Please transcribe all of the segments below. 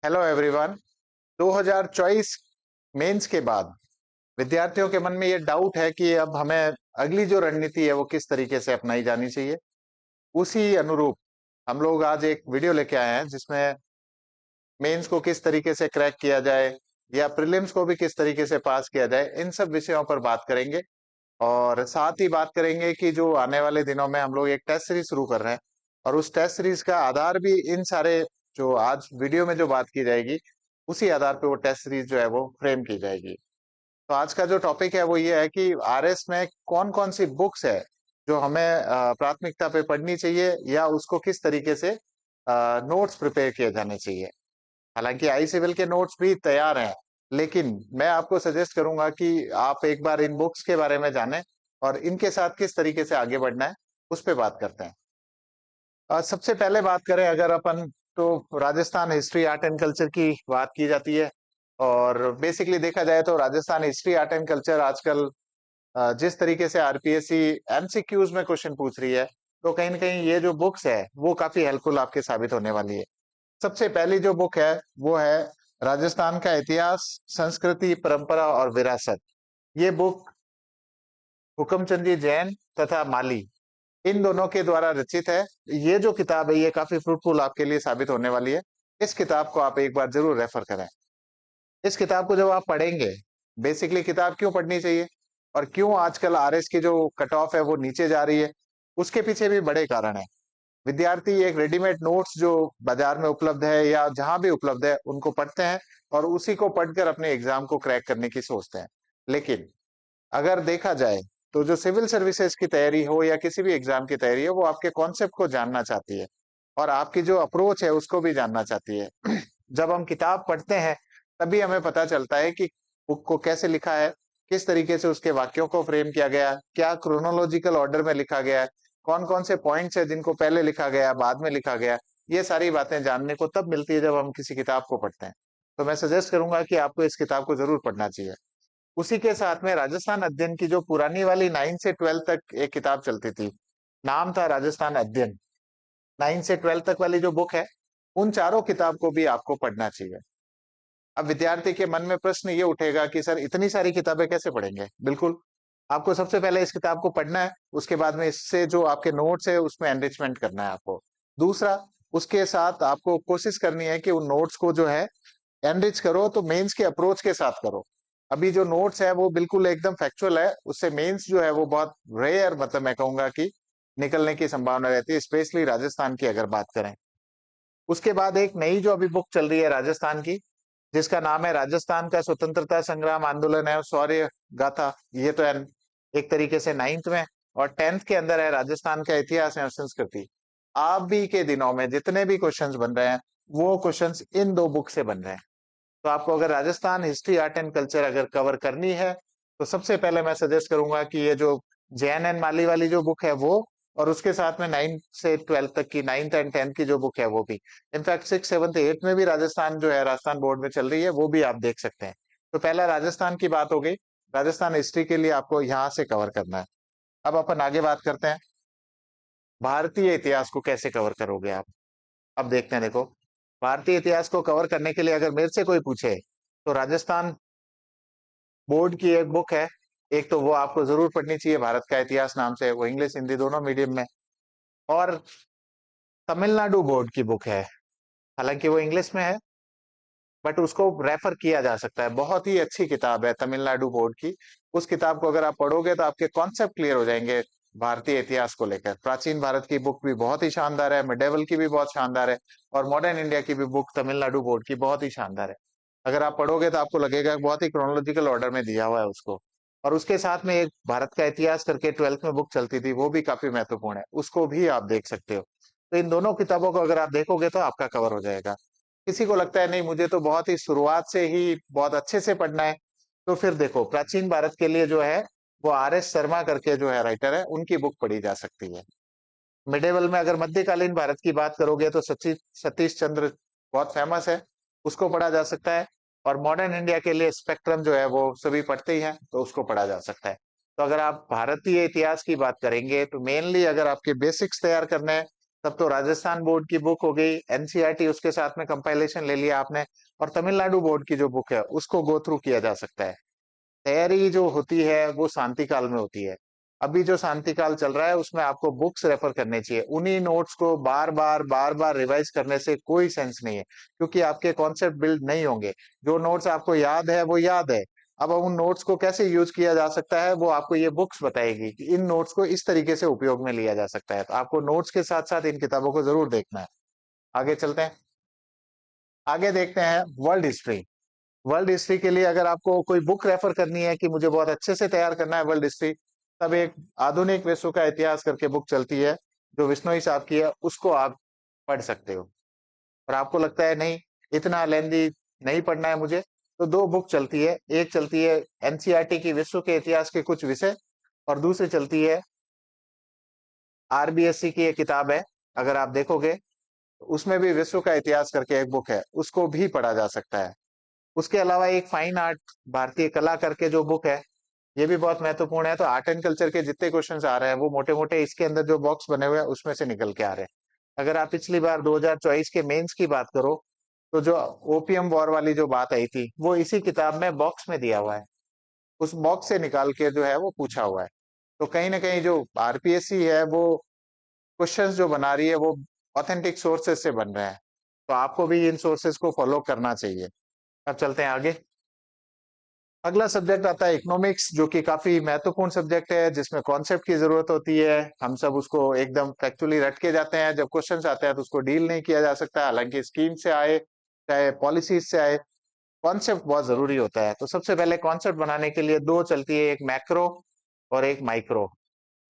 Hello everyone. 2024 mains के बाद विद्यार्थियों के मन में ये डाउट है कि अब हमें अगली जो रणनीति है वो किस तरीके से अपनाई जानी चाहिए। उसी अनुरूप हम लोग आज एक वीडियो लेके आए हैं जिसमें मेंस को किस तरीके से क्रैक किया जाए या प्रीलिम्स को भी किस तरीके से पास किया जाए, इन सब विषयों पर बात करेंगे। और साथ ही बात करेंगे कि जो आने वाले दिनों में हम लोग एक टेस्ट सीरीज शुरू कर रहे हैं और उस टेस्ट सीरीज का आधार भी इन सारे जो आज वीडियो में जो बात की जाएगी उसी आधार पे वो टेस्ट सीरीज जो है वो फ्रेम की जाएगी। तो आज का जो टॉपिक है वो ये है कि आरएस में कौन कौन सी बुक्स है जो हमें प्राथमिकता पे पढ़नी चाहिए या उसको किस तरीके से नोट्स प्रिपेयर किए जाने चाहिए। हालांकि आई सिविल के नोट्स भी तैयार हैं, लेकिन मैं आपको सजेस्ट करूंगा कि आप एक बार इन बुक्स के बारे में जानें और इनके साथ किस तरीके से आगे बढ़ना है उस पे बात करते हैं। सबसे पहले बात करें अगर अपन, तो Rajasthan history art and culture की बात की जाती है। और बेसिकली देखा जाए तो Rajasthan history art and culture आजकल जिस तरीके से आरपीएससी एमसीक्यूज में क्वेश्चन पूछ रही है, तो कहीं ना कहीं ये जो बुक्स है वो काफी हेल्पफुल आपके साबित होने वाली है। सबसे पहली जो बुक है वो है राजस्थान का इतिहास, संस्कृति, परंपरा और विरासत। ये बुक हुक्मचंद जी जैन तथा माली, इन दोनों के द्वारा रचित है। ये जो किताब है ये काफी फ्रूटफुल आपके लिए साबित होने वाली है। इस किताब को आप एक बार जरूर रेफर करें। इस किताब को जब आप पढ़ेंगे, बेसिकली किताब क्यों पढ़नी चाहिए और क्यों आजकल आरएस की जो कट ऑफ है वो नीचे जा रही है, उसके पीछे भी बड़े कारण है। विद्यार्थी एक रेडीमेड नोट्स जो बाजार में उपलब्ध है या जहां भी उपलब्ध है उनको पढ़ते हैं और उसी को पढ़कर अपने एग्जाम को क्रैक करने की सोचते हैं। लेकिन अगर देखा जाए तो जो सिविल सर्विसेज की तैयारी हो या किसी भी एग्जाम की तैयारी हो, वो आपके कॉन्सेप्ट को जानना चाहती है और आपकी जो अप्रोच है उसको भी जानना चाहती है। जब हम किताब पढ़ते हैं तभी हमें पता चलता है कि बुक को कैसे लिखा है, किस तरीके से उसके वाक्यों को फ्रेम किया गया, क्या क्रोनोलॉजिकल ऑर्डर में लिखा गया है, कौन कौन से पॉइंट्स है जिनको पहले लिखा गया बाद में लिखा गया। ये सारी बातें जानने को तब मिलती है जब हम किसी किताब को पढ़ते हैं। तो मैं सजेस्ट करूंगा कि आपको इस किताब को जरूर पढ़ना चाहिए। उसी के साथ में राजस्थान अध्ययन की जो पुरानी वाली 9 से 12 तक एक किताब चलती थी, नाम था राजस्थान अध्ययन। 9 से 12 तक वाली जो बुक है, उन चारों किताब को भी आपको पढ़ना चाहिए। अब विद्यार्थी के मन में प्रश्न ये उठेगा कि सर इतनी सारी किताबें कैसे पढ़ेंगे। बिल्कुल, आपको सबसे पहले इस किताब को पढ़ना है, उसके बाद में इससे जो आपके नोट्स है उसमें एनरिचमेंट करना है आपको। दूसरा, उसके साथ आपको कोशिश करनी है कि उन नोट्स को जो है एनरिच करो तो मेंस के अप्रोच के साथ करो। अभी जो नोट्स है वो बिल्कुल एकदम फैक्चुअल है, उससे मेंस जो है वो बहुत रेयर, मतलब मैं कहूंगा कि निकलने की संभावना रहती है, स्पेशली राजस्थान की अगर बात करें। उसके बाद एक नई जो अभी बुक चल रही है राजस्थान की, जिसका नाम है राजस्थान का स्वतंत्रता संग्राम आंदोलन है और शौर्य गाथा। ये तो एक तरीके से 9th में, और 10th के अंदर है राजस्थान का इतिहास और संस्कृति। आप भी के दिनों में जितने भी क्वेश्चंस बन रहे हैं वो क्वेश्चंस इन दो बुक से बन रहे हैं। तो आपको अगर Rajasthan history art and culture अगर कवर करनी है तो सबसे पहले मैं सजेस्ट करूंगा कि ये जो जैन एंड माली वाली जो बुक है वो, और उसके साथ में 9 से 12 तक की, 9th एंड 10th की जो बुक है वो भी। इनफैक्ट 6, 7, 8 में भी राजस्थान जो है राजस्थान बोर्ड में चल रही है, वो भी आप देख सकते हैं। तो पहला राजस्थान की बात हो गई। राजस्थान हिस्ट्री के लिए आपको यहाँ से कवर करना है। अब अपन आगे बात करते हैं, भारतीय इतिहास को कैसे कवर करोगे आप। अब देखते हैं, देखो, भारतीय इतिहास को कवर करने के लिए अगर मेरे से कोई पूछे तो राजस्थान बोर्ड की एक बुक है, एक तो वो आपको जरूर पढ़नी चाहिए, भारत का इतिहास नाम से, वो इंग्लिश हिंदी दोनों मीडियम में। और तमिलनाडु बोर्ड की बुक है, हालांकि वो इंग्लिश में है बट उसको रेफर किया जा सकता है। बहुत ही अच्छी किताब है तमिलनाडु बोर्ड की। उस किताब को अगर आप पढ़ोगे तो आपके कॉन्सेप्ट क्लियर हो जाएंगे भारतीय इतिहास को लेकर। प्राचीन भारत की बुक भी बहुत ही शानदार है, मिडेवल की भी बहुत शानदार है, और मॉडर्न इंडिया की भी बुक तमिलनाडु बोर्ड की बहुत ही शानदार है। अगर आप पढ़ोगे तो आपको लगेगा बहुत ही क्रोनोलॉजिकल ऑर्डर में दिया हुआ है उसको। और उसके साथ में एक भारत का इतिहास करके 12th में बुक चलती थी, वो भी काफी महत्वपूर्ण है, उसको भी आप देख सकते हो। तो इन दोनों किताबों को अगर आप देखोगे तो आपका कवर हो जाएगा। किसी को लगता है नहीं मुझे तो बहुत ही शुरुआत से ही बहुत अच्छे से पढ़ना है, तो फिर देखो प्राचीन भारत के लिए जो है वो आर एस शर्मा करके जो है राइटर है, उनकी बुक पढ़ी जा सकती है। मिडेवल में अगर मध्यकालीन भारत की बात करोगे तो सचिव सतीश चंद्र बहुत फेमस है, उसको पढ़ा जा सकता है। और मॉडर्न इंडिया के लिए स्पेक्ट्रम जो है वो सभी पढ़ते ही हैं, तो उसको पढ़ा जा सकता है। तो अगर आप भारतीय इतिहास की बात करेंगे तो मेनली अगर आपके बेसिक्स तैयार करना है तब तो राजस्थान बोर्ड की बुक हो गई, एनसीईआरटी उसके साथ में कंपाइलेशन ले लिया आपने, और तमिलनाडु बोर्ड की जो बुक है उसको गो थ्रू किया जा सकता है। तैयारी जो होती है वो शांति काल में होती है। अभी जो शांति काल चल रहा है उसमें आपको बुक्स रेफर करने चाहिए। उन्हीं नोट्स को बार बार रिवाइज करने से कोई सेंस नहीं है, क्योंकि आपके कॉन्सेप्ट बिल्ड नहीं होंगे। जो नोट्स आपको याद है वो याद है। अब उन नोट्स को कैसे यूज किया जा सकता है वो आपको ये बुक्स बताएगी कि इन नोट्स को इस तरीके से उपयोग में लिया जा सकता है। तो आपको नोट्स के साथ साथ इन किताबों को जरूर देखना है। आगे चलते हैं, आगे देखते हैं वर्ल्ड हिस्ट्री। वर्ल्ड हिस्ट्री के लिए अगर आपको कोई बुक रेफर करनी है कि मुझे बहुत अच्छे से तैयार करना है वर्ल्ड हिस्ट्री, तब एक आधुनिक विश्व का इतिहास करके बुक चलती है जो विश्नोई साहब की है, उसको आप पढ़ सकते हो। और आपको लगता है नहीं इतना लेंदी नहीं पढ़ना है मुझे, तो दो बुक चलती है। एक चलती है एनसीईआरटी की विश्व के इतिहास के कुछ विषय, और दूसरी चलती है आरबीएससी की एक किताब है, अगर आप देखोगे तो उसमें भी विश्व का इतिहास करके एक बुक है, उसको भी पढ़ा जा सकता है। उसके अलावा एक फाइन आर्ट भारतीय कला करके जो बुक है, ये भी बहुत महत्वपूर्ण है। तो आर्ट एंड कल्चर के जितने क्वेश्चंस आ रहे हैं वो मोटे मोटे इसके अंदर जो बॉक्स बने हुए हैं उसमें से निकल के आ रहे हैं। अगर आप पिछली बार 2024 के मेंस की बात करो, तो जो ओपियम वॉर वाली जो बात आई थी वो इसी किताब में बॉक्स में दिया हुआ है, उस बॉक्स से निकाल के जो है वो पूछा हुआ है। तो कहीं ना कहीं जो आरपीएससी है वो क्वेश्चंस जो बना रही है वो ऑथेंटिक सोर्सेज से बन रहे हैं, तो आपको भी इन सोर्सेज को फॉलो करना चाहिए। अब चलते हैं आगे। अगला सब्जेक्ट आता है इकोनॉमिक्स, जो कि काफी महत्वपूर्ण सब्जेक्ट है, जिसमें कॉन्सेप्ट की जरूरत होती है। हम सब उसको एकदम फैक्चुअली रट के जाते हैं, जब क्वेश्चन आते हैं तो उसको डील नहीं किया जा सकता, हालांकि स्कीम से आए चाहे पॉलिसीज से आए, कॉन्सेप्ट बहुत जरूरी होता है। तो सबसे पहले कॉन्सेप्ट बनाने के लिए दो चलती है, एक मैक्रो और एक माइक्रो।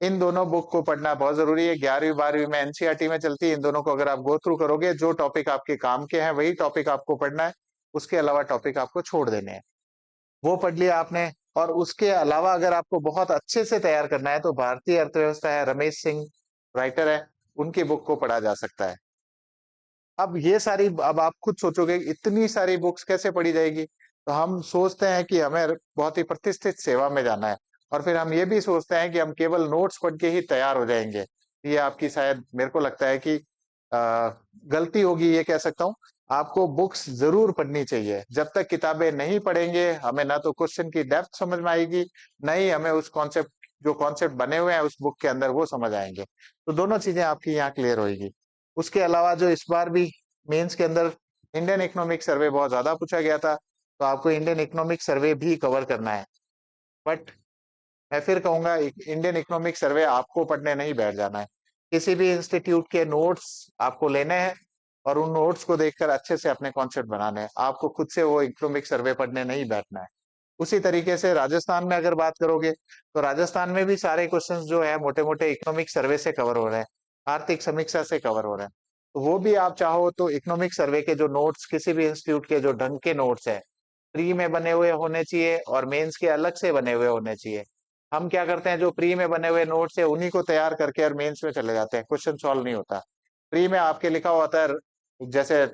इन दोनों बुक को पढ़ना बहुत जरूरी है। 11वीं 12वीं में एनसीईआरटी में चलती है। इन दोनों को अगर आप गो थ्रू करोगे, जो टॉपिक आपके काम के हैं वही टॉपिक आपको पढ़ना है, उसके अलावा टॉपिक आपको छोड़ देने हैं। वो पढ़ लिया आपने। और उसके अलावा अगर आपको बहुत अच्छे से तैयार करना है तो भारतीय अर्थव्यवस्था है, रमेश सिंह राइटर है, उनकी बुक को पढ़ा जा सकता है। अब ये सारी, अब आप खुद सोचोगे इतनी सारी बुक्स कैसे पढ़ी जाएगी, तो हम सोचते हैं कि हमें बहुत ही प्रतिष्ठित सेवा में जाना है, और फिर हम ये भी सोचते हैं कि हम केवल नोट्स पढ़ के ही तैयार हो जाएंगे। ये आपकी शायद, मेरे को लगता है कि गलती होगी ये कह सकता हूँ। आपको बुक्स जरूर पढ़नी चाहिए। जब तक किताबें नहीं पढ़ेंगे हमें ना तो क्वेश्चन की डेप्थ समझ में आएगी, न ही हमें उस कॉन्सेप्ट, जो कॉन्सेप्ट बने हुए हैं उस बुक के अंदर, वो समझ आएंगे। तो दोनों चीजें आपकी यहाँ क्लियर होगी। उसके अलावा जो इस बार भी मेंस के अंदर इंडियन इकोनॉमिक सर्वे बहुत ज्यादा पूछा गया था, तो आपको इंडियन इकोनॉमिक सर्वे भी कवर करना है। बट मैं फिर कहूंगा इंडियन इकोनॉमिक सर्वे आपको पढ़ने नहीं बैठ जाना है। किसी भी इंस्टीट्यूट के नोट्स आपको लेने हैं और उन नोट्स को देखकर अच्छे से अपने कॉन्सेप्ट बनाने हैं। आपको खुद से वो इकोनॉमिक सर्वे पढ़ने नहीं बैठना है। उसी तरीके से राजस्थान में अगर बात करोगे, तो राजस्थान में भी सारे क्वेश्चंस जो है मोटे मोटे इकोनॉमिक सर्वे से कवर हो रहे हैं, आर्थिक समीक्षा से कवर हो रहे हैं। तो वो भी आप चाहो तो इकोनॉमिक सर्वे के जो नोट्स, किसी भी इंस्टीट्यूट के जो ढंग के नोट्स है, प्री में बने हुए होने चाहिए और मेंस के अलग से बने हुए होने चाहिए। हम क्या करते हैं, जो प्री में बने हुए नोट्स है उन्हीं को तैयार करके और मेंस में चले जाते हैं, क्वेश्चन सॉल्व नहीं होता। प्री में आपके लिखा हुआ था, जैसे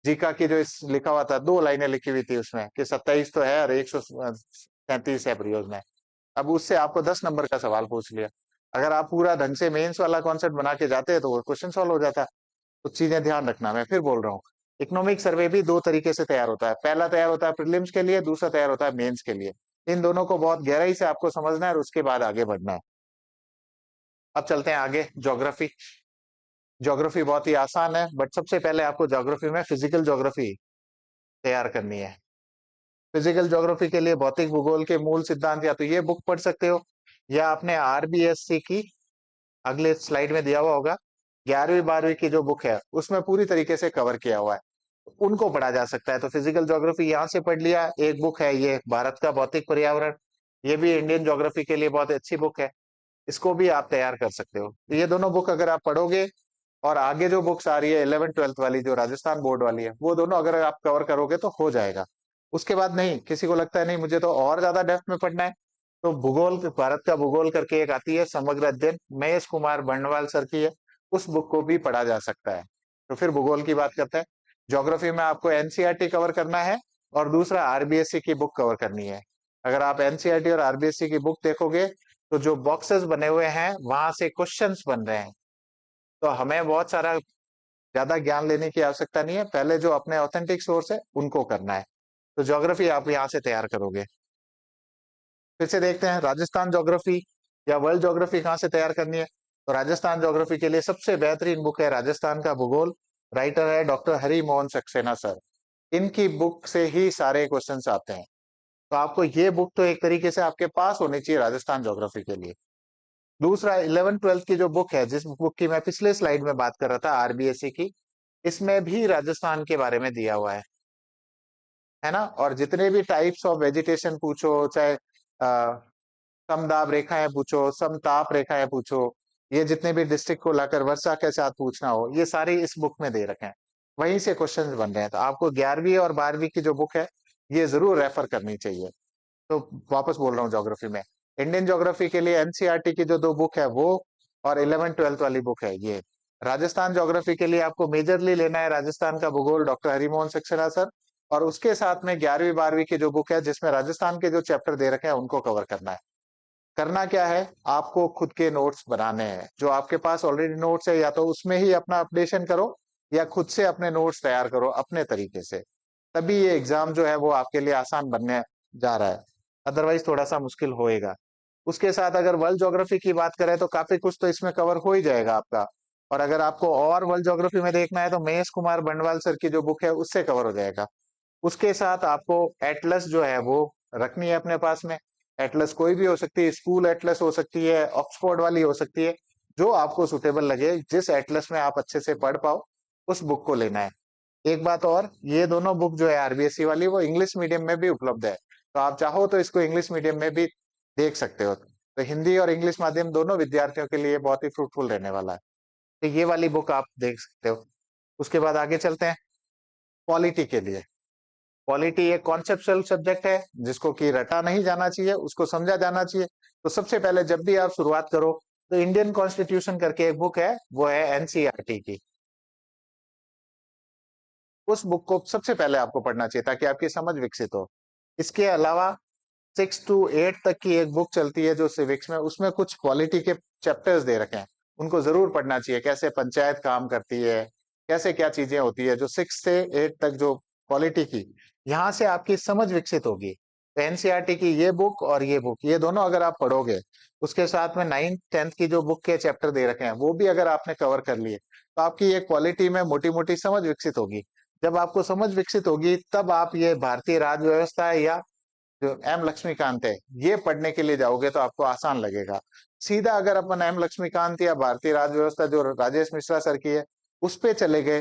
जीका की जो इस लिखा हुआ था, दो लाइनें लिखी हुई थी उसमें कि 27 तो है और 137 है प्रयोज में। अब उससे आपको 10 नंबर का सवाल पूछ लिया। अगर आप पूरा ढंग से मेंस वाला कॉन्सेप्ट बना के जाते हैं तो वो क्वेश्चन सॉल्व हो जाता। तो चीजें ध्यान रखना, मैं फिर बोल रहा हूँ। इकोनॉमिक सर्वे भी दो तरीके से तैयार होता है, पहला तैयार होता है प्रीलिम्स के लिए, दूसरा तैयार होता है मेंस के लिए। इन दोनों को बहुत गहराई से आपको समझना है और उसके बाद आगे बढ़ना है। अब चलते हैं आगे, ज्योग्राफी। ज्योग्राफी बहुत ही आसान है, बट सबसे पहले आपको ज्योग्राफी में फिजिकल ज्योग्राफी तैयार करनी है। फिजिकल ज्योग्राफी के लिए भौतिक भूगोल के मूल सिद्धांत या तो ये बुक पढ़ सकते हो, या अपने आरबीएससी की, अगले स्लाइड में दिया हुआ होगा, 11वीं 12वीं की जो बुक है उसमें पूरी तरीके से कवर किया हुआ है, उनको पढ़ा जा सकता है। तो फिजिकल ज्योग्राफी यहाँ से पढ़ लिया। एक बुक है ये भारत का भौतिक पर्यावरण, ये भी इंडियन ज्योग्राफी के लिए बहुत अच्छी बुक है, इसको भी आप तैयार कर सकते हो। तो ये दोनों बुक अगर आप पढ़ोगे, और आगे जो बुक्स आ रही है 11th 12th वाली जो राजस्थान बोर्ड वाली है, वो दोनों अगर आप कवर करोगे तो हो जाएगा। उसके बाद नहीं, किसी को लगता है नहीं मुझे तो और ज्यादा डेप्थ में पढ़ना है, तो भूगोल, भारत का भूगोल करके एक आती है समग्र अध्ययन, महेश कुमार बर्णवाल सर की है, उस बुक को भी पढ़ा जा सकता है। तो फिर भूगोल की बात करते हैं। ज्योग्राफी में आपको एनसीईआरटी कवर करना है और दूसरा आरबीएससी की बुक कवर करनी है। अगर आप एनसीईआरटी और आरबीएससी की बुक देखोगे, तो जो बॉक्सेस बने हुए हैं वहां से क्वेश्चंस बन रहे हैं। तो हमें बहुत सारा ज्यादा ज्ञान लेने की आवश्यकता नहीं है, पहले जो अपने ऑथेंटिक सोर्स है उनको करना है। तो ज्योग्राफी आप यहाँ से तैयार करोगे। फिर से देखते हैं राजस्थान ज्योग्राफी या वर्ल्ड ज्योग्राफी कहाँ से तैयार करनी है। तो राजस्थान ज्योग्राफी के लिए सबसे बेहतरीन बुक है राजस्थान का भूगोल। राइटर है डॉक्टर हरि मोहन सक्सेना सर। इनकी बुक से ही सारे क्वेश्चंस आते हैं। तो आपको ये बुक तो एक तरीके से आपके पास होनी चाहिए राजस्थान ज्योग्राफी के लिए। दूसरा 11th 12th की जो बुक है, जिस बुक की मैं पिछले स्लाइड में बात कर रहा था, आरबीएससी की, इसमें भी राजस्थान के बारे में दिया हुआ है ना। और जितने भी टाइप्स ऑफ वेजिटेशन पूछो, चाहे समदाब रेखाएं पूछो, समताप रेखाएं पूछो, ये जितने भी डिस्ट्रिक्ट को लाकर वर्षा के साथ पूछना हो, ये सारी इस बुक में दे रखे हैं। वहीं से क्वेश्चंस बन रहे हैं। तो आपको 11वीं और 12वीं की जो बुक है ये जरूर रेफर करनी चाहिए। तो वापस बोल रहा हूँ ज्योग्राफी में, इंडियन ज्योग्राफी के लिए एनसीईआरटी की जो दो बुक है वो, और 11th 12th वाली बुक है ये। राजस्थान ज्योग्राफी के लिए आपको मेजरली लेना है राजस्थान का भूगोल, डॉक्टर हरिमोहन सक्सेना सर, और उसके साथ में 11वीं 12वीं की जो बुक है जिसमें राजस्थान के जो चैप्टर दे रखे हैं उनको कवर करना है। करना क्या है, आपको खुद के नोट्स बनाने हैं। जो आपके पास ऑलरेडी नोट्स है, या तो उसमें ही अपना अपडेशन करो या खुद से अपने नोट्स तैयार करो अपने तरीके से। तभी ये एग्जाम जो है वो आपके लिए आसान बनने जा रहा है, अदरवाइज थोड़ा सा मुश्किल होएगा। उसके साथ अगर वर्ल्ड ज्योग्राफी की बात करें तो काफी कुछ तो इसमें कवर हो ही जाएगा आपका। और अगर आपको और वर्ल्ड ज्योग्राफी में देखना है तो महेश कुमार बंडवाल सर की जो बुक है उससे कवर हो जाएगा। उसके साथ आपको एटलस जो है वो रखनी है अपने पास में। एटलस कोई भी हो सकती है, स्कूल एटलस हो सकती है, ऑक्सफोर्ड वाली हो सकती है, जो आपको सुटेबल लगे, जिस एटलस में आप अच्छे से पढ़ पाओ उस बुक को लेना है। एक बात और, ये दोनों बुक जो है आरबीएससी वाली वो इंग्लिश मीडियम में भी उपलब्ध है। तो आप चाहो तो इसको इंग्लिश मीडियम में भी देख सकते हो। तो हिंदी और इंग्लिश माध्यम दोनों विद्यार्थियों के लिए बहुत ही फ्रूटफुल रहने वाला है। तो ये वाली बुक आप देख सकते हो। उसके बाद आगे चलते हैं पॉलिटी के लिए। पॉलिटी एक कॉन्सेप्चुअल सब्जेक्ट है जिसको कि रटा नहीं जाना चाहिए, उसको समझा जाना चाहिए। तो सबसे पहले जब भी आप शुरुआत करो तो इंडियन कॉन्स्टिट्यूशन करके एक बुक है, वो है एनसीईआरटी की। उस बुक को सबसे पहले आपको पढ़ना चाहिए ताकि आपकी समझ विकसित हो। इसके अलावा 6 to 8 तक की एक बुक चलती है जो सिविक्स में, उसमें कुछ पॉलिटी के चैप्टर्स दे रखे हैं, उनको जरूर पढ़ना चाहिए। कैसे पंचायत काम करती है, कैसे क्या चीजें होती है, जो 6 से 8 तक जो पॉलिटी की, यहाँ से आपकी समझ विकसित होगी। तो एनसीईआरटी की ये बुक और ये बुक, ये दोनों अगर आप पढ़ोगे, उसके साथ में 9th 10th की जो बुक के चैप्टर दे रखे हैं वो भी अगर आपने कवर कर लिए, तो आपकी एक पॉलिटी में मोटी मोटी समझ विकसित होगी। जब आपको समझ विकसित होगी तब आप ये भारतीय राज्य व्यवस्था है या जो एम लक्ष्मीकांत है ये पढ़ने के लिए जाओगे तो आपको आसान लगेगा। सीधा अगर अपन एम लक्ष्मीकांत या भारतीय राज्य व्यवस्था जो राजेश मिश्रा सर की है उस पे चले गए,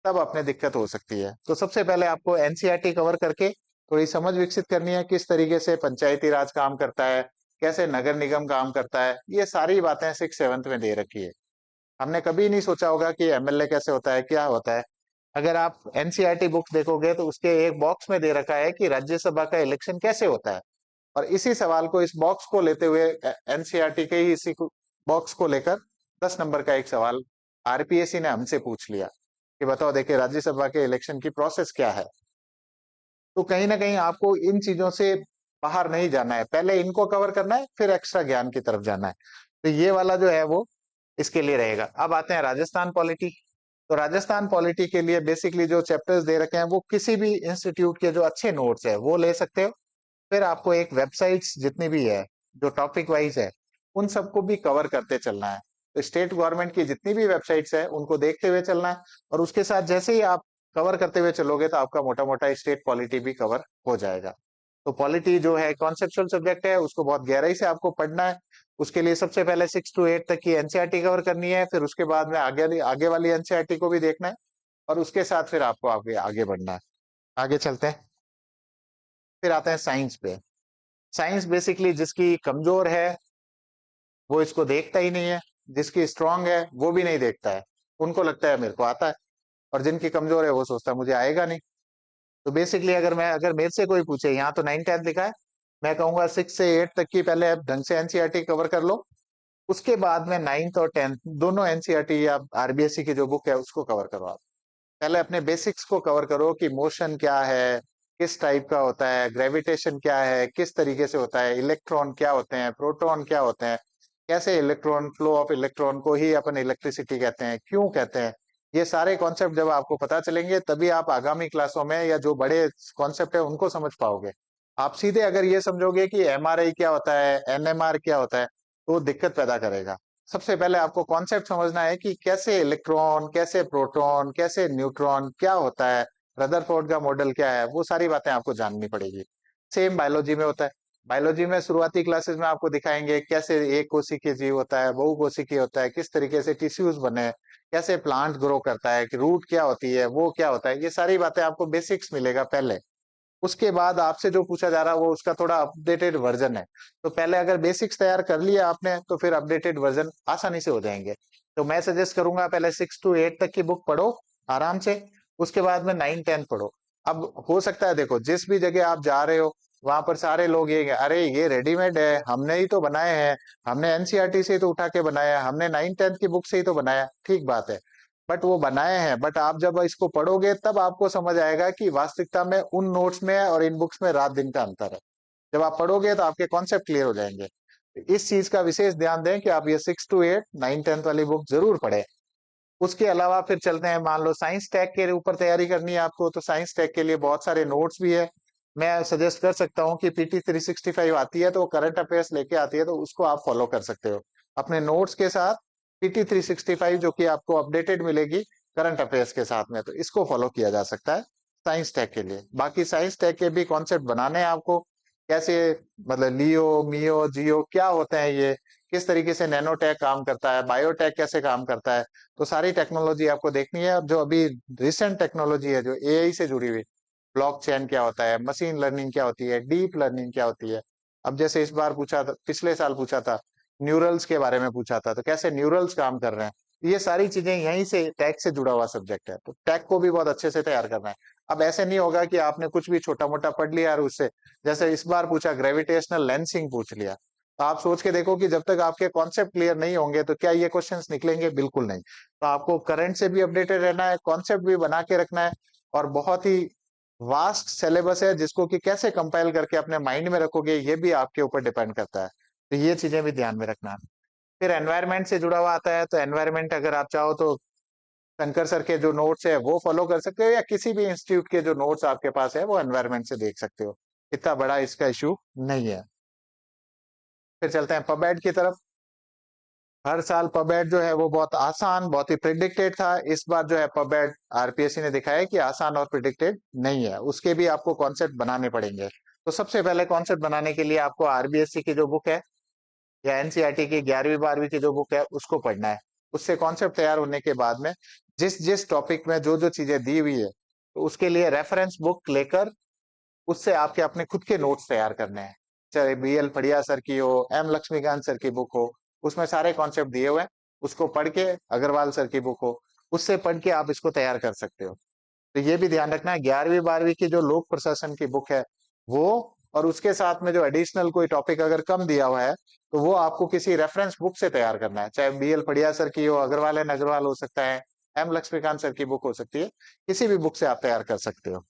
तब अपने दिक्कत हो सकती है। तो सबसे पहले आपको एनसीईआरटी कवर करके थोड़ी समझ विकसित करनी है, किस तरीके से पंचायती राज काम करता है, कैसे नगर निगम काम करता है, ये सारी बातें 6th 7th में दे रखी है। हमने कभी नहीं सोचा होगा कि एमएलए कैसे होता है, क्या होता है। अगर आप एनसीईआरटी बुक देखोगे तो उसके एक बॉक्स में दे रखा है कि राज्यसभा का इलेक्शन कैसे होता है। और इसी सवाल को, इस बॉक्स को लेते हुए, एनसीईआरटी के ही इसी बॉक्स को लेकर 10 नंबर का एक सवाल आरपीएससी ने हमसे पूछ लिया कि बताओ देखिए राज्यसभा के इलेक्शन की प्रोसेस क्या है। तो कहीं ना कहीं आपको इन चीजों से बाहर नहीं जाना है, पहले इनको कवर करना है फिर एक्स्ट्रा ज्ञान की तरफ जाना है। तो ये वाला जो है वो इसके लिए रहेगा। अब आते हैं राजस्थान पॉलिटी। तो राजस्थान पॉलिटी के लिए बेसिकली जो चैप्टर्स दे रखे हैं वो किसी भी इंस्टीट्यूट के जो अच्छे नोट्स है वो ले सकते हो। फिर आपको एक वेबसाइट्स जितनी भी है जो टॉपिक वाइज है उन सबको भी कवर करते चलना है। तो स्टेट गवर्नमेंट की जितनी भी वेबसाइट्स है उनको देखते हुए चलना है, और उसके साथ जैसे ही आप कवर करते हुए चलोगे तो आपका मोटा मोटा स्टेट पॉलिटी भी कवर हो जाएगा। तो पॉलिटी जो है कॉन्सेप्चुअल सब्जेक्ट है, उसको बहुत गहराई से आपको पढ़ना है। उसके लिए सबसे पहले 6 to 8 तक की एनसीईआरटी कवर करनी है, फिर उसके बाद में आगे वाली एनसीईआरटी को भी देखना है, और उसके साथ फिर आपको आगे आगे बढ़ना है। आगे चलते हैं, फिर आते हैं साइंस पे। साइंस बेसिकली जिसकी कमजोर है वो इसको देखता ही नहीं है, जिसकी स्ट्रांग है वो भी नहीं देखता है। उनको लगता है मेरे को आता है, और जिनकी कमजोर है वो सोचता है मुझे आएगा नहीं। तो बेसिकली अगर मेरे से कोई पूछे, यहाँ तो 9th 10th लिखा है, मैं कहूंगा 6 से 8 तक की पहले आप ढंग से एनसीईआरटी कवर कर लो। उसके बाद में 9th और 10th दोनों एनसीईआरटी या आरबीएससी की जो बुक है उसको कवर करो आप। पहले अपने बेसिक्स को कवर करो कि मोशन क्या है, किस टाइप का होता है, ग्रेविटेशन क्या है, किस तरीके से होता है, इलेक्ट्रॉन क्या होते हैं, प्रोटॉन क्या होते हैं, कैसे इलेक्ट्रॉन, फ्लो ऑफ इलेक्ट्रॉन को ही अपन इलेक्ट्रिसिटी कहते हैं, क्यों कहते हैं, ये सारे कॉन्सेप्ट जब आपको पता चलेंगे तभी आप आगामी क्लासों में या जो बड़े कॉन्सेप्ट है उनको समझ पाओगे। आप सीधे अगर ये समझोगे कि एमआरआई क्या होता है, एनएमआर क्या होता है, तो वो दिक्कत पैदा करेगा। सबसे पहले आपको कॉन्सेप्ट समझना है कि कैसे इलेक्ट्रॉन, कैसे प्रोटॉन, कैसे न्यूट्रॉन, क्या होता है, रदरफोर्ड का मॉडल क्या है, वो सारी बातें आपको जाननी पड़ेगी। सेम बायोलॉजी में होता है। बायोलॉजी में शुरुआती क्लासेस में आपको दिखाएंगे कैसे एक कोशिकीय जीव होता है, बहुकोशिकीय होता है, किस तरीके से टिश्यूज बने, कैसे प्लांट ग्रो करता है, कि रूट क्या होती है, वो क्या होता है, ये सारी बातें आपको बेसिक्स मिलेगा पहले। उसके बाद आपसे जो पूछा जा रहा है वो उसका थोड़ा अपडेटेड वर्जन है। तो पहले अगर बेसिक्स तैयार कर लिया आपने तो फिर अपडेटेड वर्जन आसानी से हो जाएंगे। तो मैं सजेस्ट करूंगा पहले 6 to 8 तक की बुक पढ़ो आराम से, उसके बाद में 9-10 पढ़ो। अब हो सकता है देखो जिस भी जगह आप जा रहे हो वहां पर सारे लोग ये अरे ये रेडीमेड है, हमने ही तो बनाए हैं, हमने एनसीईआरटी से ही तो उठा के बनाया, हमने 9-10 की बुक से ही तो बनाया, ठीक बात है। बट वो बनाए हैं, बट आप जब इसको पढ़ोगे तब आपको समझ आएगा कि वास्तविकता में उन नोट्स में और इन बुक्स में रात दिन का अंतर है। जब आप पढ़ोगे तो आपके कॉन्सेप्ट क्लियर हो जाएंगे। इस चीज का विशेष ध्यान दें कि आप ये 6 to 8, 9-10 वाली बुक जरूर पढ़ें। उसके अलावा फिर चलते हैं, मान लो साइंस टैग के ऊपर तैयारी करनी है आपको, तो साइंस टैग के लिए बहुत सारे नोट्स भी है। मैं सजेस्ट कर सकता हूँ कि पीटी 365 आती है, तो वो करंट अफेयर्स लेके आती है, तो उसको आप फॉलो कर सकते हो अपने नोट्स के साथ। पीटी 365 जो कि आपको अपडेटेड मिलेगी करंट अफेयर्स के साथ में, तो इसको फॉलो किया जा सकता है साइंस टैग के लिए। बाकी साइंस टैग के भी कॉन्सेप्ट बनाने हैं आपको, कैसे, मतलब लियो, मियो, जियो क्या होते हैं ये, किस तरीके से नैनोटेक काम करता है, बायोटेक कैसे काम करता है, तो सारी टेक्नोलॉजी आपको देखनी है। और जो अभी रिसेंट टेक्नोलॉजी है जो एआई से जुड़ी हुई, ब्लॉकचेन क्या होता है, मशीन लर्निंग क्या होती है, डीप लर्निंग क्या होती है। अब जैसे इस बार पूछा था, पिछले साल पूछा था, न्यूरल्स के बारे में पूछा था, तो कैसे न्यूरल्स काम कर रहे हैं, ये सारी चीजें यहीं से टैग से जुड़ा हुआ सब्जेक्ट है, तो टैग को भी बहुत अच्छे से तैयार करना है। अब ऐसे नहीं होगा कि आपने कुछ भी छोटा मोटा पढ़ लिया और उससे, जैसे इस बार पूछा ग्रेविटेशनल लेंसिंग पूछ लिया, तो आप सोच के देखो कि जब तक आपके कॉन्सेप्ट क्लियर नहीं होंगे तो क्या ये क्वेश्चंस निकलेंगे, बिल्कुल नहीं। तो आपको करंट से भी अपडेटेड रहना है, कॉन्सेप्ट भी बना के रखना है, और बहुत ही वास्ट सिलेबस है जिसको कि कैसे कंपाइल करके अपने माइंड में रखोगे ये भी आपके ऊपर डिपेंड करता है। तो ये चीजें भी ध्यान में रखना। फिर एनवायरनमेंट से जुड़ा हुआ आता है, तो एनवायरनमेंट अगर आप चाहो तो शंकर सर के जो नोट्स है वो फॉलो कर सकते हो, या किसी भी इंस्टीट्यूट के जो नोट्स आपके पास है वो एनवायरनमेंट से देख सकते हो, इतना बड़ा इसका इशू नहीं है। फिर चलते हैं पबएड की तरफ। हर साल पबएड जो है वो बहुत आसान, बहुत ही प्रिडिक्टेड था। इस बार जो है पबएड आरपीएससी ने दिखाया है कि आसान और प्रिडिक्टेड नहीं है, उसके भी आपको कॉन्सेप्ट बनाने पड़ेंगे। तो सबसे पहले कॉन्सेप्ट बनाने के लिए आपको आरबीएससी की जो बुक है या एनसीईआरटी की 11वीं 12वीं की जो बुक है उसको पढ़ना है। उससे कॉन्सेप्ट तैयार होने के बाद में जिस जिस टॉपिक में जो जो चीजें दी हुई है, तो उसके लिए रेफरेंस बुक लेकर उससे आपके अपने खुद के नोट्स तैयार करने हैं। चाहे बीएल फड़िया सर की हो, एम लक्ष्मीकांत सर की बुक हो, उसमें सारे कॉन्सेप्ट दिए हुए हैं, उसको पढ़ के, अग्रवाल सर की बुक हो, उससे पढ़ के आप इसको तैयार कर सकते हो। तो ये भी ध्यान रखना है, 11वीं 12वीं की जो लोक प्रशासन की बुक है वो, और उसके साथ में जो एडिशनल कोई टॉपिक अगर कम दिया हुआ है तो वो आपको किसी रेफरेंस बुक से तैयार करना है, चाहे बीएल फड़िया सर की हो, अग्रवाल एंड अग्रवाल हो सकता है, एम लक्ष्मीकांत सर की बुक हो सकती है, किसी भी बुक से आप तैयार कर सकते हो।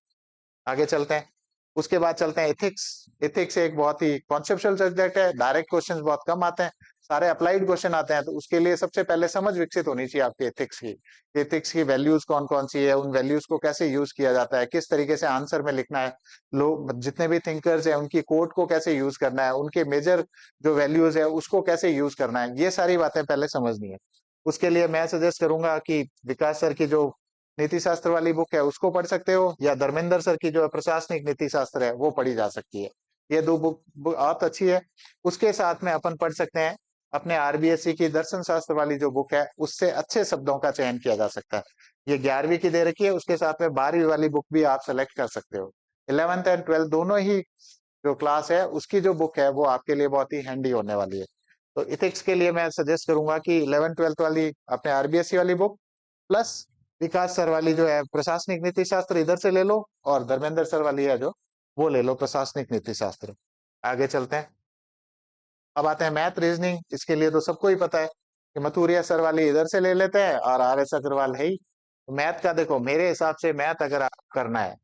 आगे चलते हैं। उसके बाद चलते हैं एथिक्स। एथिक्स एक बहुत ही कॉन्सेप्चुअल सब्जेक्ट है, डायरेक्ट क्वेश्चंस बहुत कम आते हैं, सारे अप्लाइड क्वेश्चन आते हैं। तो उसके लिए सबसे पहले समझ विकसित होनी चाहिए आपकी एथिक्स की। एथिक्स की वैल्यूज कौन कौन सी है, उन वैल्यूज को कैसे यूज किया जाता है, किस तरीके से आंसर में लिखना है, लोग जितने भी थिंकर्स हैं उनकी कोट को कैसे यूज करना है, उनके मेजर जो वैल्यूज है उसको कैसे यूज करना है, ये सारी बातें पहले समझनी है। उसके लिए मैं सजेस्ट करूंगा कि विकास सर की जो नीति शास्त्र वाली बुक है उसको पढ़ सकते हो, या धर्मेंद्र सर की जो प्रशासनिक नीति शास्त्र है वो पढ़ी जा सकती है। ये दो बुक बहुत अच्छी है। उसके साथ में अपन पढ़ सकते हैं अपने आरबीएससी की दर्शन शास्त्र वाली जो बुक है, उससे अच्छे शब्दों का चयन किया जा सकता है। ये 11वीं की दे रखी है, उसके साथ में 12वीं वाली बुक भी आप सेलेक्ट कर सकते हो। 11th एंड 12th दोनों ही जो क्लास है उसकी जो बुक है वो आपके लिए बहुत ही हैंडी होने वाली है। तो इथिक्स के लिए मैं सजेस्ट करूंगा कि 11th 12th वाली अपने आरबीएससी वाली बुक प्लस विकास सर वाली जो है प्रशासनिक नीति शास्त्र इधर से ले लो, और धर्मेंद्र सर वाली है जो वो ले लो प्रशासनिक नीति शास्त्र। आगे चलते हैं। अब आते हैं मैथ रीजनिंग। इसके लिए तो सबको ही पता है कि मथुरिया सर वाली इधर से ले लेते हैं, और आर एस अग्रवाल है ही। तो मैथ का देखो, मेरे हिसाब से मैथ अगर आप करना है,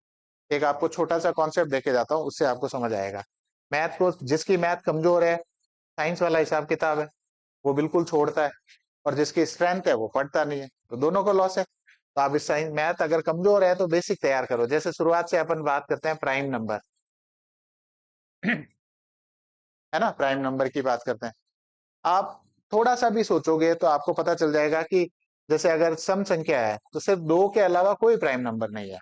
एक आपको छोटा सा कॉन्सेप्ट देके जाता हूँ, उससे आपको समझ आएगा। मैथ को, जिसकी मैथ कमजोर है, साइंस वाला हिसाब किताब है। वो बिल्कुल छोड़ता है, और जिसकी स्ट्रेंथ है वो पढ़ता नहीं है, तो दोनों को लॉस है। तो आप इस साइंस मैथ अगर कमजोर है तो बेसिक तैयार करो। जैसे शुरुआत से अपन बात करते हैं प्राइम नंबर, है ना, प्राइम नंबर की बात करते हैं। आप थोड़ा सा भी सोचोगे तो आपको पता चल जाएगा कि जैसे अगर सम संख्या है तो सिर्फ दो के अलावा कोई प्राइम नंबर नहीं है।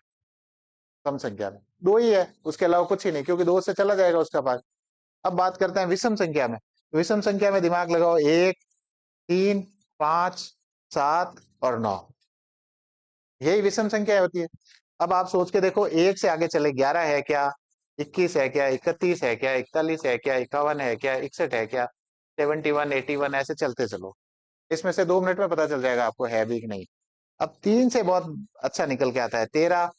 सम संख्या में दो ही है, उसके अलावा कुछ ही नहीं, क्योंकि दो से चला जाएगा उसका भाग। अब बात करते हैं विषम संख्या में। विषम संख्या में दिमाग लगाओ, 1, 3, 5, 7 और 9, यही विषम संख्या होती है। अब आप सोच के देखो, एक से आगे चले, 11 है क्या, 21 है क्या, 31 है क्या, 41 है क्या, 51 है क्या, 61 है क्या, 71, 81, ऐसे चलते चलो। इसमें से 2 मिनट में पता चल जाएगा आपको है भी कि नहीं। अब 3 से बहुत अच्छा निकल के आता है, 13,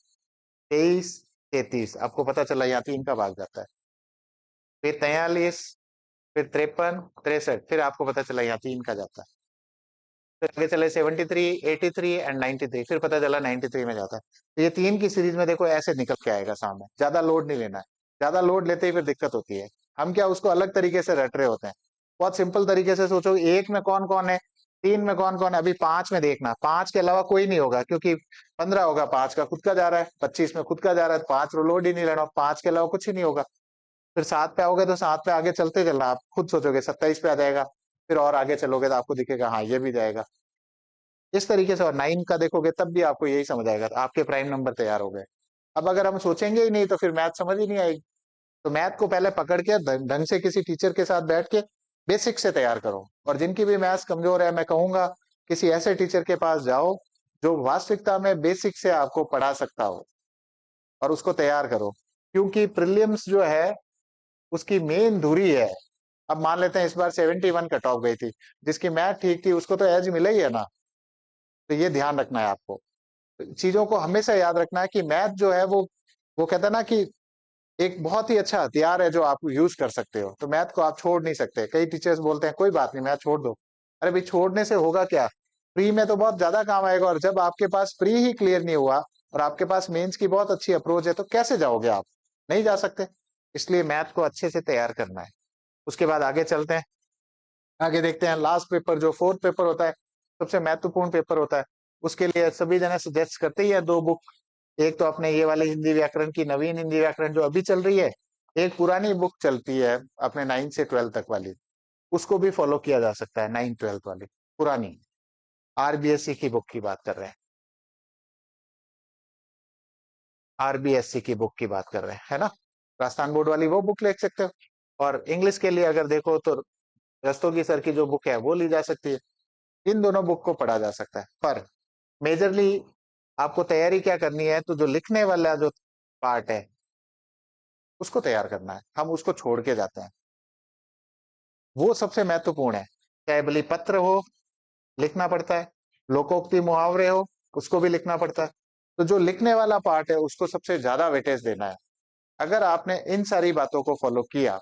23, 33, आपको पता चला यहाँ 3 का भाग जाता है। फिर 43, फिर 53, 63, फिर आपको पता चला यहाँ 3 का जाता है। फिर आगे चले 73, 83 एंड 93, फिर पता चला 93 में जाता है। तो ये 3 की सीरीज में देखो ऐसे निकल के आएगा सामने, ज्यादा लोड नहीं लेना है। ज्यादा लोड लेते ही फिर दिक्कत होती है। हम क्या उसको अलग तरीके से रट रहे होते हैं। बहुत सिंपल तरीके से सोचो, 1 में कौन कौन है, 3 में कौन कौन है, अभी 5 में देखना, 5 के अलावा कोई नहीं होगा, क्योंकि 15 होगा, 5 का खुद का जा रहा है, 25 में खुद का जा रहा है, 5 लोड ही नहीं लेना, 5 के अलावा कुछ ही नहीं होगा। फिर 7 पे आओगे तो 7 पे आगे चलते चलना, आप खुद सोचोगे 27 पे आ जाएगा। फिर और आगे चलोगे तो आपको दिखेगा हाँ ये भी जाएगा। इस तरीके से, और 9 का देखोगे तब भी आपको यही समझ आएगा, तो आपके प्राइम नंबर तैयार हो गए। अब अगर हम सोचेंगे ही नहीं तो फिर मैथ समझ ही नहीं आएगी। तो मैथ को पहले पकड़ के ढंग से किसी टीचर के साथ बैठ के बेसिक से तैयार करो। और जिनकी भी मैथ्स कमजोर है, मैं कहूंगा किसी ऐसे टीचर के पास जाओ जो वास्तविकता में बेसिक से आपको पढ़ा सकता हो, और उसको तैयार करो। क्योंकि प्रीलिम्स जो है उसकी मेन धुरी है। अब मान लेते हैं इस बार 71 कट ऑफ गई थी, जिसकी मैथ ठीक थी उसको तो एज मिला ही है ना। तो ये ध्यान रखना है आपको, चीजों को हमेशा याद रखना है कि मैथ जो है वो कहता है ना कि एक बहुत ही अच्छा हथियार है जो आप यूज कर सकते हो। तो मैथ को आप छोड़ नहीं सकते। कई टीचर्स बोलते हैं कोई बात नहीं मैथ छोड़ दो। अरे भाई छोड़ने से होगा क्या, प्री में तो बहुत ज्यादा काम आएगा, और जब आपके पास प्री ही क्लियर नहीं हुआ और आपके पास मेंस की बहुत अच्छी अप्रोच है तो कैसे जाओगे आप, नहीं जा सकते। इसलिए मैथ को अच्छे से तैयार करना है। उसके बाद आगे चलते हैं, आगे देखते हैं लास्ट पेपर जो फोर्थ पेपर होता है, सबसे महत्वपूर्ण पेपर होता है। उसके लिए सभी जने सजेस्ट करते ही है 2 बुक। एक तो अपने ये वाले हिंदी व्याकरण की, नवीन हिंदी व्याकरण जो अभी चल रही है, एक पुरानी बुक चलती है अपने 9 से 12 तक वाली, उसको भी फॉलो किया जा सकता है। 9, 12 वाली पुरानी आरबीएससी की बुक की बात कर रहे हैं, आरबीएससी की बुक की बात कर रहे हैं, है ना। राजस्थान बोर्ड वाली वो बुक ले सकते हो। और इंग्लिश के लिए अगर देखो तो रस्तोगी सर की जो बुक है वो ली जा सकती है। इन दोनों बुक को पढ़ा जा सकता है, पर मेजरली आपको तैयारी क्या करनी है, तो जो लिखने वाला जो पार्ट है उसको तैयार करना है। हम उसको छोड़ के जाते हैं, वो सबसे महत्वपूर्ण है। चाहे बली पत्र हो, लिखना पड़ता है, लोकोक्ति मुहावरे हो, उसको भी लिखना पड़ता है। तो जो लिखने वाला पार्ट है उसको सबसे ज्यादा वेटेज देना है। अगर आपने इन सारी बातों को फॉलो किया,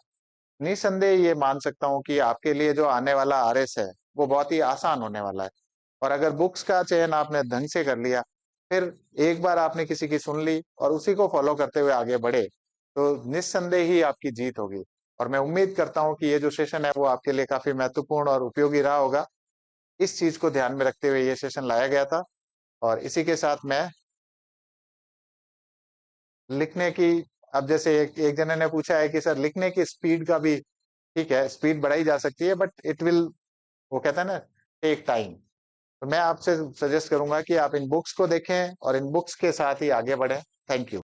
निसंदेह ये मान सकता हूं कि आपके लिए जो आने वाला आरएस है वो बहुत ही आसान होने वाला है। और अगर बुक्स का चयन आपने ढंग से कर लिया, फिर एक बार आपने किसी की सुन ली और उसी को फॉलो करते हुए आगे बढ़े, तो निस्संदेह ही आपकी जीत होगी। और मैं उम्मीद करता हूं कि ये जो सेशन है वो आपके लिए काफी महत्वपूर्ण और उपयोगी रहा होगा। इस चीज को ध्यान में रखते हुए ये सेशन लाया गया था। और इसी के साथ मैं लिखने की, अब जैसे एक जने ने पूछा है कि सर लिखने की स्पीड का भी, ठीक है स्पीड बढ़ाई जा सकती है, बट इट विल, वो कहता है ना, टेक टाइम। तो मैं आपसे सजेस्ट करूंगा कि आप इन बुक्स को देखें और इन बुक्स के साथ ही आगे बढ़ें। Thank you.